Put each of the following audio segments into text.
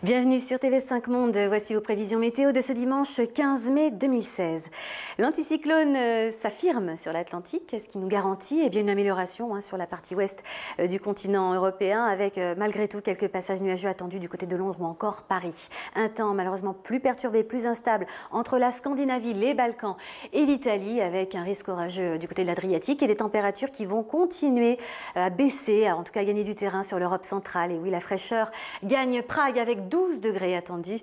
Bienvenue sur TV5 Monde. Voici vos prévisions météo de ce dimanche 15 mai 2016. L'anticyclone s'affirme sur l'Atlantique, ce qui nous garantit une amélioration sur la partie ouest du continent européen, avec malgré tout quelques passages nuageux attendus du côté de Londres ou encore Paris. Un temps malheureusement plus perturbé, plus instable entre la Scandinavie, les Balkans et l'Italie, avec un risque orageux du côté de l'Adriatique et des températures qui vont continuer à baisser, en tout cas à gagner du terrain sur l'Europe centrale. Et oui, la fraîcheur gagne Prague avec 12 degrés attendus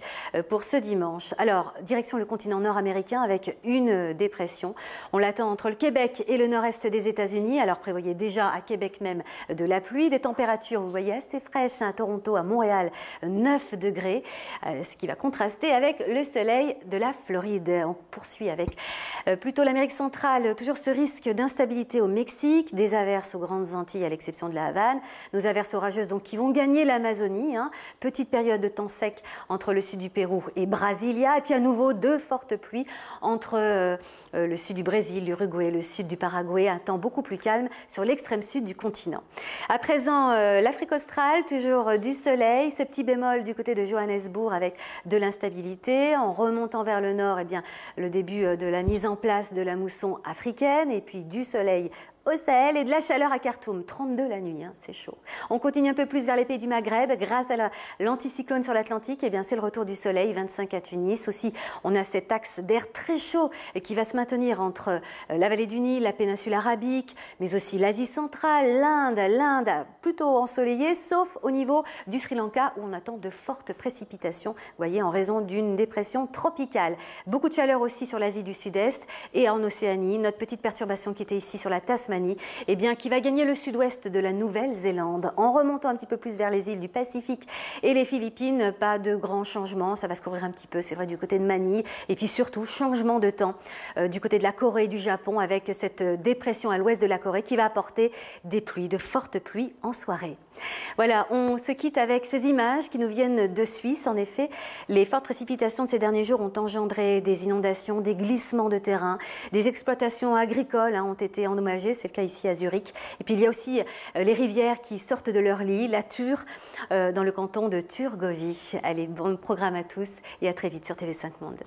pour ce dimanche. Alors, direction le continent nord-américain avec une dépression. On l'attend entre le Québec et le nord-est des États-Unis. Alors, prévoyez déjà à Québec même de la pluie. Des températures, vous voyez, assez fraîches à Toronto, à Montréal, 9 degrés, ce qui va contraster avec le soleil de la Floride. On poursuit avec plutôt l'Amérique centrale. Toujours ce risque d'instabilité au Mexique, des averses aux Grandes Antilles à l'exception de la Havane. Nos averses orageuses donc qui vont gagner l'Amazonie. Petite période de temps sec entre le sud du Pérou et Brasilia. Et puis à nouveau, de fortes pluies entre le sud du Brésil, l'Uruguay et le sud du Paraguay. Un temps beaucoup plus calme sur l'extrême sud du continent. À présent, l'Afrique australe, toujours du soleil. Ce petit bémol du côté de Johannesburg avec de l'instabilité. En remontant vers le nord, le début de la mise en place de la mousson africaine. Et puis du soleil au Sahel et de la chaleur à Khartoum, 32 la nuit, c'est chaud. On continue un peu plus vers les pays du Maghreb grâce à l'anticyclone sur l'Atlantique. C'est le retour du soleil, 25 à Tunis. Aussi, on a cet axe d'air très chaud qui va se maintenir entre la vallée du Nil, la péninsule arabique, mais aussi l'Asie centrale, l'Inde plutôt ensoleillée, sauf au niveau du Sri Lanka où on attend de fortes précipitations, vous voyez, en raison d'une dépression tropicale. Beaucoup de chaleur aussi sur l'Asie du Sud-Est et en Océanie. Notre petite perturbation qui était ici sur la Tasmanie, qui va gagner le sud-ouest de la Nouvelle-Zélande. En remontant un petit peu plus vers les îles du Pacifique et les Philippines, pas de grands changements, ça va se couvrir un petit peu, c'est vrai, du côté de Manille. Et puis surtout, changement de temps du côté de la Corée et du Japon, avec cette dépression à l'ouest de la Corée qui va apporter des pluies, de fortes pluies en soirée. Voilà, on se quitte avec ces images qui nous viennent de Suisse. En effet, les fortes précipitations de ces derniers jours ont engendré des inondations, des glissements de terrain, des exploitations agricoles ont été endommagées. C'est le cas ici à Zurich. Et puis il y a aussi les rivières qui sortent de leur lit, la Thur, dans le canton de Thurgovie. Allez, bon programme à tous et à très vite sur TV5 Monde.